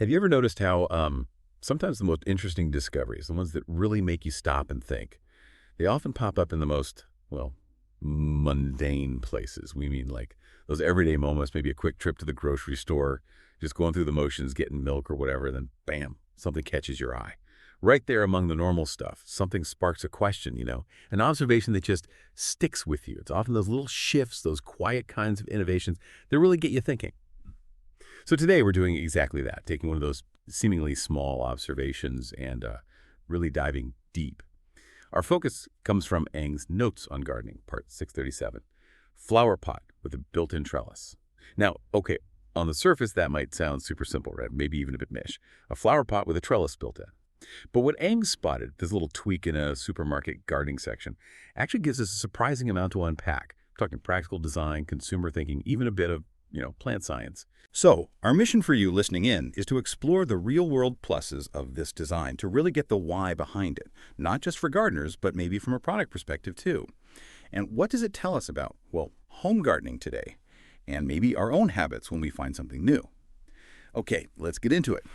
Have you ever noticed how sometimes the most interesting discoveries, the ones that really make you stop and think, they often pop up in the most, well, mundane places. We mean like those everyday moments, maybe a quick trip to the grocery store, just going through the motions, getting milk or whatever, then bam, something catches your eye. Right there among the normal stuff, something sparks a question, an observation that just sticks with you. It's often those little shifts, those quiet kinds of innovations that really get you thinking. So today we're doing exactly that, taking one of those seemingly small observations and really diving deep. Our focus comes from Eng's Notes on Gardening, part 637, Flower Pot with a Built-in Trellis. Now, okay, on the surface that might sound super simple, right? Maybe even a bit mish. A flower pot with a trellis built in. But what Eng spotted, this little tweak in a supermarket gardening section, actually gives us a surprising amount to unpack. We're talking practical design, consumer thinking, even a bit of, plant science. So, our mission for you listening in is to explore the real-world pluses of this design, to really get the why behind it, not just for gardeners, but maybe from a product perspective too. And what does it tell us about, well, home gardening today, and maybe our own habits when we find something new? Okay, let's get into it.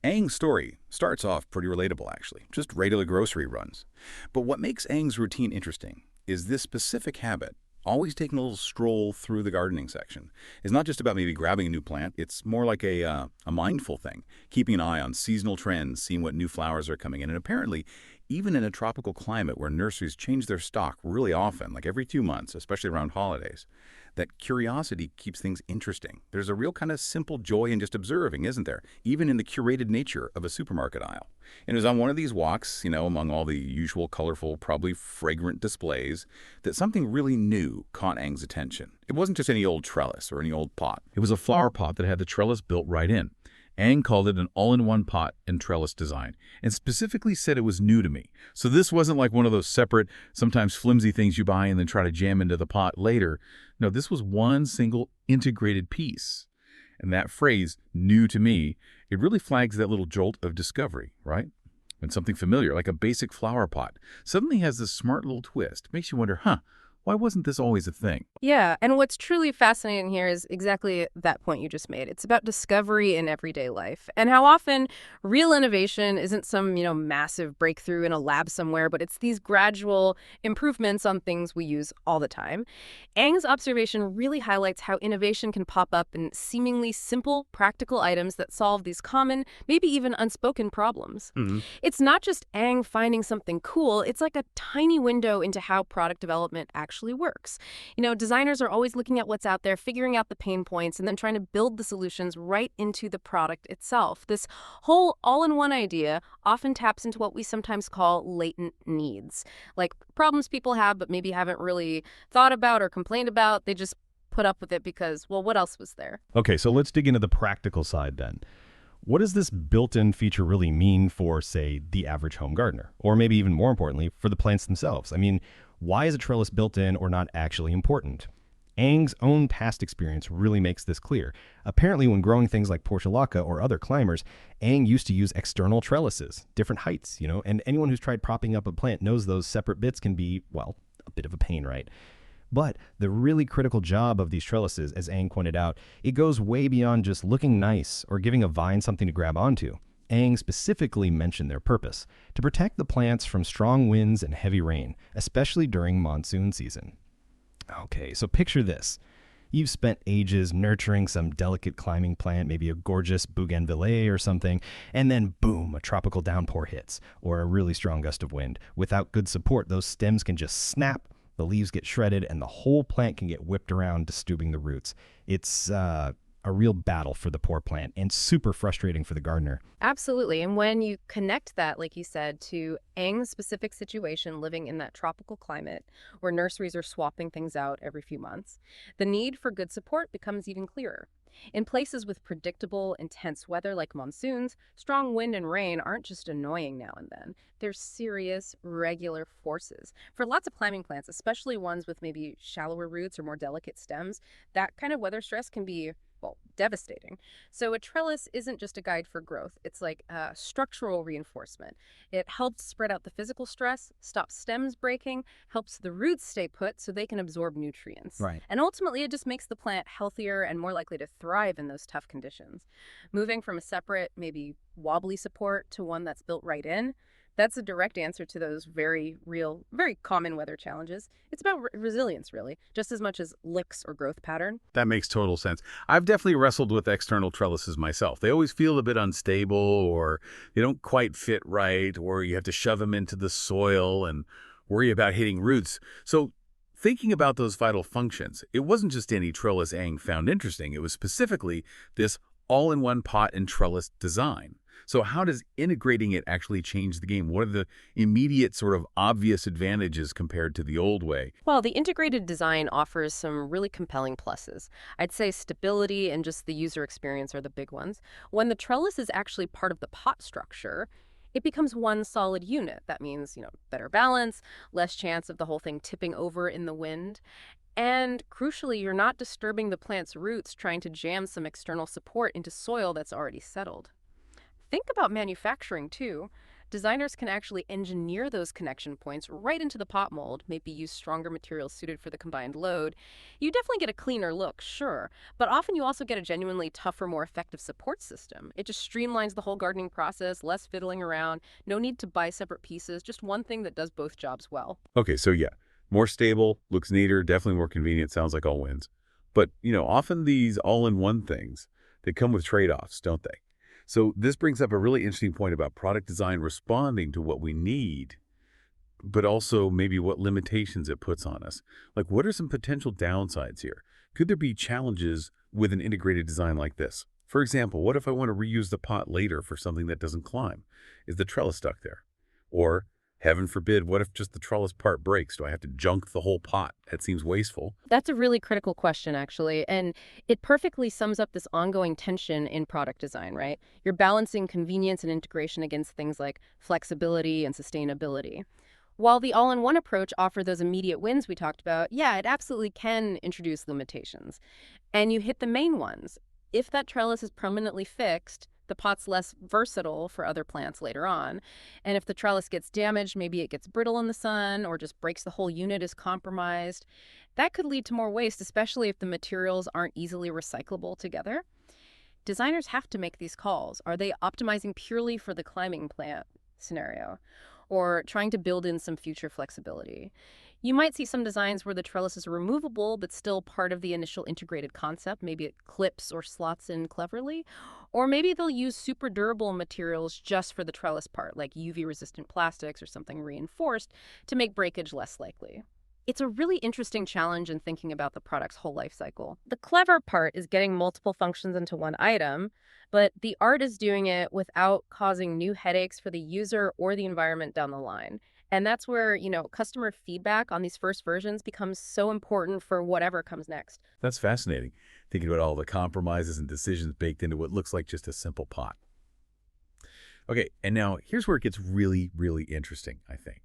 Aang's story starts off pretty relatable, actually, just regular grocery runs. But what makes Aang's routine interesting is this specific habit, always taking a little stroll through the gardening section. It's not just about maybe grabbing a new plant. It's more like a mindful thing, keeping an eye on seasonal trends, seeing what new flowers are coming in. And apparently, even in a tropical climate where nurseries change their stock really often, like every 2 months, especially around holidays, that curiosity keeps things interesting. There's a real kind of simple joy in just observing, isn't there? Even in the curated nature of a supermarket aisle. And it was on one of these walks, among all the usual colorful, probably fragrant displays, that something really new caught Aang's attention. It wasn't just any old trellis or any old pot. It was a flower pot that had the trellis built right in. Aang called it an all-in-one pot and trellis design, and specifically said it was new to me. So this wasn't like one of those separate, sometimes flimsy things you buy and then try to jam into the pot later. No, this was one single integrated piece. And that phrase, new to me, it really flags that little jolt of discovery, right? When something familiar, like a basic flower pot, suddenly has this smart little twist. Makes you wonder, why wasn't this always a thing? Yeah, and what's truly fascinating here is exactly that point you just made. It's about discovery in everyday life and how often real innovation isn't some, massive breakthrough in a lab somewhere, but it's these gradual improvements on things we use all the time. Aang's observation really highlights how innovation can pop up in seemingly simple, practical items that solve these common, maybe even unspoken problems. It's not just Aang finding something cool, it's like a tiny window into how product development actually works. Designers are always looking at what's out there, figuring out the pain points, and then trying to build the solutions right into the product itself. This whole all-in-one idea often taps into what we sometimes call latent needs, like problems people have but maybe haven't really thought about or complained about. They just put up with it because, well, what else was there? Okay, so let's dig into the practical side then. What does this built-in feature really mean for, say, the average home gardener? Or maybe even more importantly, for the plants themselves? I mean, why is a trellis built in or not actually important? Aang's own past experience really makes this clear. Apparently, when growing things like portulaca or other climbers, Aang used to use external trellises, different heights, and anyone who's tried propping up a plant knows those separate bits can be, well, a bit of a pain, right? But the really critical job of these trellises, as Aang pointed out, it goes way beyond just looking nice or giving a vine something to grab onto. Aang specifically mentioned their purpose, to protect the plants from strong winds and heavy rain, especially during monsoon season. Okay, so picture this. You've spent ages nurturing some delicate climbing plant, maybe a gorgeous bougainvillea or something, and then boom, a tropical downpour hits, or a really strong gust of wind. Without good support, those stems can just snap, the leaves get shredded, and the whole plant can get whipped around, disturbing the roots. It's a real battle for the poor plant and super frustrating for the gardener. Absolutely. And when you connect that, like you said, to Aang's specific situation living in that tropical climate where nurseries are swapping things out every few months, the need for good support becomes even clearer. In places with predictable, intense weather like monsoons, strong wind and rain aren't just annoying now and then. They're serious, regular forces. For lots of climbing plants, especially ones with maybe shallower roots or more delicate stems, that kind of weather stress can be well, devastating. So a trellis isn't just a guide for growth. It's like structural reinforcement. It helps spread out the physical stress, stops stems breaking, helps the roots stay put so they can absorb nutrients. Right. And ultimately, it just makes the plant healthier and more likely to thrive in those tough conditions. Moving from a separate, maybe wobbly support to one that's built right in, that's a direct answer to those very real, very common weather challenges. It's about resilience, really, just as much as licks or growth pattern. That makes total sense. I've definitely wrestled with external trellises myself. They always feel a bit unstable, or they don't quite fit right, or you have to shove them into the soil and worry about hitting roots. So thinking about those vital functions, it wasn't just any trellis Ang found interesting. It was specifically this all-in-one pot and trellis design. So how does integrating it actually change the game? What are the immediate sort of obvious advantages compared to the old way? Well, the integrated design offers some really compelling pluses. I'd say stability and just the user experience are the big ones. When the trellis is actually part of the pot structure, it becomes one solid unit. That means, better balance, less chance of the whole thing tipping over in the wind. And crucially, you're not disturbing the plant's roots trying to jam some external support into soil that's already settled. Think about manufacturing, too. Designers can actually engineer those connection points right into the pot mold, maybe use stronger materials suited for the combined load. You definitely get a cleaner look, sure, but often you also get a genuinely tougher, more effective support system. It just streamlines the whole gardening process, less fiddling around, no need to buy separate pieces, just one thing that does both jobs well. Okay, so yeah, more stable, looks neater, definitely more convenient, sounds like all wins. But, often these all-in-one things, they come with trade-offs, don't they? So this brings up a really interesting point about product design responding to what we need, but also maybe what limitations it puts on us. Like, what are some potential downsides here? Could there be challenges with an integrated design like this? For example, what if I want to reuse the pot later for something that doesn't climb? Is the trellis stuck there? Or, heaven forbid, what if just the trellis part breaks? Do I have to junk the whole pot? That seems wasteful. That's a really critical question, actually, and it perfectly sums up this ongoing tension in product design, right? You're balancing convenience and integration against things like flexibility and sustainability. While the all-in-one approach offers those immediate wins we talked about, yeah, it absolutely can introduce limitations. And you hit the main ones. If that trellis is permanently fixed, the pot's less versatile for other plants later on. And if the trellis gets damaged, maybe it gets brittle in the sun or just breaks the whole unit is compromised. That could lead to more waste, especially if the materials aren't easily recyclable together. Designers have to make these calls. Are they optimizing purely for the climbing plant scenario or trying to build in some future flexibility? You might see some designs where the trellis is removable but still part of the initial integrated concept. Maybe it clips or slots in cleverly. Or maybe they'll use super durable materials just for the trellis part, like UV-resistant plastics or something reinforced to make breakage less likely. It's a really interesting challenge in thinking about the product's whole life cycle. The clever part is getting multiple functions into one item, but the art is doing it without causing new headaches for the user or the environment down the line. And that's where, customer feedback on these first versions becomes so important for whatever comes next. That's fascinating, thinking about all the compromises and decisions baked into what looks like just a simple pot. Okay, and now here's where it gets really, really interesting, I think.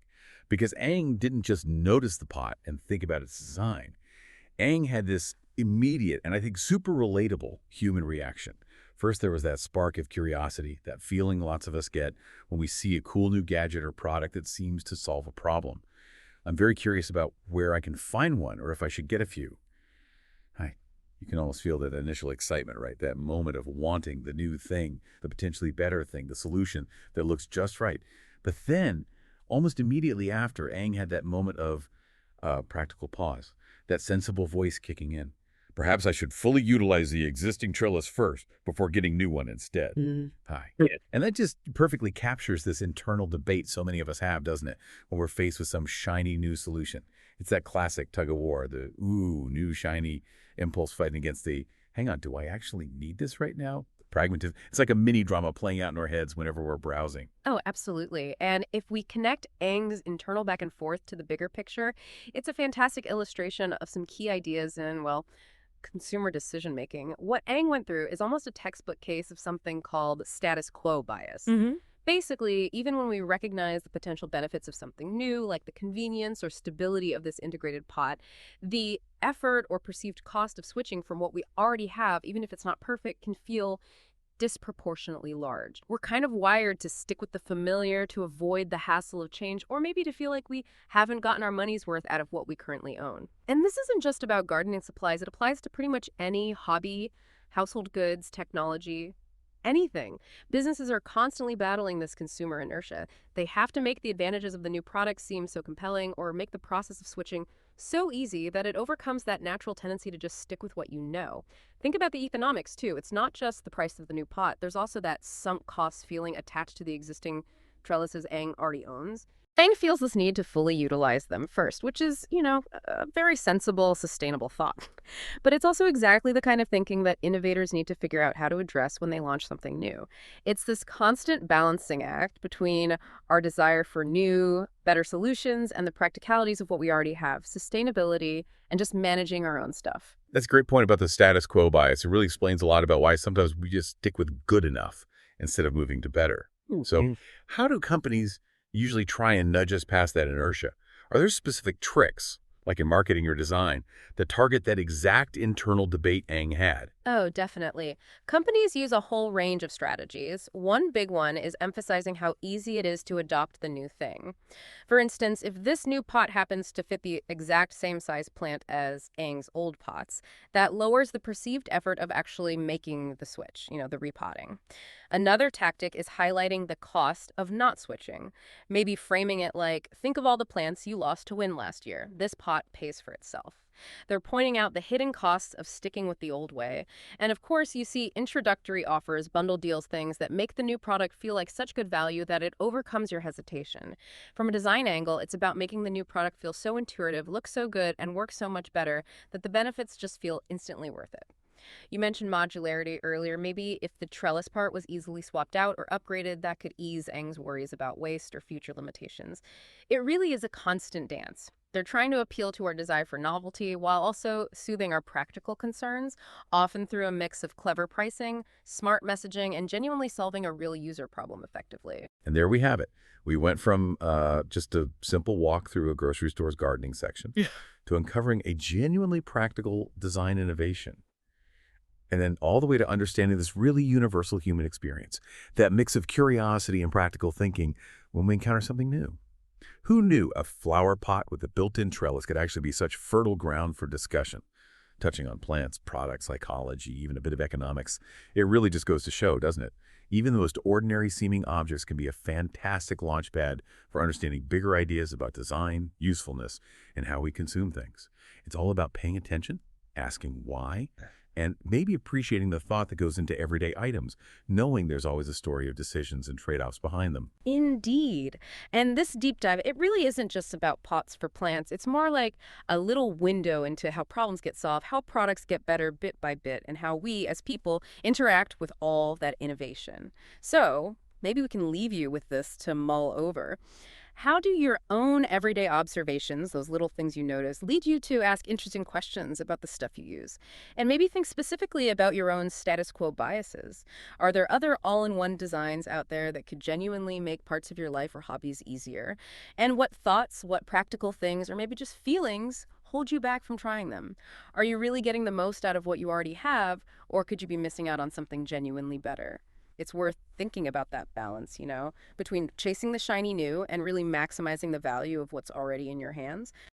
Because Ang didn't just notice the pot and think about its design. Ang had this immediate and I think super relatable human reaction. First, there was that spark of curiosity, that feeling lots of us get when we see a cool new gadget or product that seems to solve a problem. I'm very curious about where I can find one or if I should get a few. You can almost feel that initial excitement, right? That moment of wanting the new thing, the potentially better thing, the solution that looks just right. But then, almost immediately after, Ang had that moment of practical pause, that sensible voice kicking in. Perhaps I should fully utilize the existing trellis first before getting new one instead. And that just perfectly captures this internal debate so many of us have, doesn't it? When we're faced with some shiny new solution. It's that classic tug of war, the new shiny impulse fighting against the, hang on, do I actually need this right now? Pragmatism. It's like a mini drama playing out in our heads whenever we're browsing. Oh, absolutely. And if we connect Ang's internal back and forth to the bigger picture, it's a fantastic illustration of some key ideas in, consumer decision making. What Ang went through is almost a textbook case of something called status quo bias. Basically, even when we recognize the potential benefits of something new, like the convenience or stability of this integrated pot, the effort or perceived cost of switching from what we already have, even if it's not perfect, can feel disproportionately large. We're kind of wired to stick with the familiar, to avoid the hassle of change, or maybe to feel like we haven't gotten our money's worth out of what we currently own. And this isn't just about gardening supplies, it applies to pretty much any hobby, household goods, technology, anything. Businesses are constantly battling this consumer inertia. They have to make the advantages of the new product seem so compelling or make the process of switching so easy that it overcomes that natural tendency to just stick with what you know. Think about the economics too. It's not just the price of the new pot. There's also that sunk cost feeling attached to the existing trellises Aang already owns. Aang feels this need to fully utilize them first, which is, a very sensible, sustainable thought. But it's also exactly the kind of thinking that innovators need to figure out how to address when they launch something new. It's this constant balancing act between our desire for new, better solutions and the practicalities of what we already have, sustainability, and just managing our own stuff. That's a great point about the status quo bias. It really explains a lot about why sometimes we just stick with good enough instead of moving to better. So how do companies usually try and nudge us past that inertia? Are there specific tricks, like in marketing or design, that target that exact internal debate Aang had? Oh, definitely. Companies use a whole range of strategies. One big one is emphasizing how easy it is to adopt the new thing. For instance, if this new pot happens to fit the exact same size plant as Aang's old pots, that lowers the perceived effort of actually making the switch, the repotting. Another tactic is highlighting the cost of not switching. Maybe framing it like, think of all the plants you lost to wind last year. This pot pays for itself. They're pointing out the hidden costs of sticking with the old way. And of course, you see introductory offers, bundle deals, things that make the new product feel like such good value that it overcomes your hesitation. From a design angle, it's about making the new product feel so intuitive, look so good, and work so much better that the benefits just feel instantly worth it. You mentioned modularity earlier. Maybe if the trellis part was easily swapped out or upgraded, that could ease Aang's worries about waste or future limitations. It really is a constant dance. They're trying to appeal to our desire for novelty while also soothing our practical concerns, often through a mix of clever pricing, smart messaging, and genuinely solving a real user problem effectively. And there we have it. We went from just a simple walk through a grocery store's gardening section to uncovering a genuinely practical design innovation. And then all the way to understanding this really universal human experience, that mix of curiosity and practical thinking when we encounter something new. Who knew a flower pot with a built-in trellis could actually be such fertile ground for discussion, touching on plants, products, psychology, even a bit of economics? It really just goes to show, doesn't it? Even the most ordinary-seeming objects can be a fantastic launchpad for understanding bigger ideas about design, usefulness, and how we consume things. It's all about paying attention, asking why, and maybe appreciating the thought that goes into everyday items, knowing there's always a story of decisions and trade-offs behind them. Indeed. And this deep dive, it really isn't just about pots for plants. It's more like a little window into how problems get solved, how products get better bit by bit, and how we, as people, interact with all that innovation. So, maybe we can leave you with this to mull over. How do your own everyday observations, those little things you notice, lead you to ask interesting questions about the stuff you use? And maybe think specifically about your own status quo biases. Are there other all-in-one designs out there that could genuinely make parts of your life or hobbies easier? And what thoughts, what practical things, or maybe just feelings hold you back from trying them? Are you really getting the most out of what you already have, or could you be missing out on something genuinely better? It's worth thinking about that balance, between chasing the shiny new and really maximizing the value of what's already in your hands.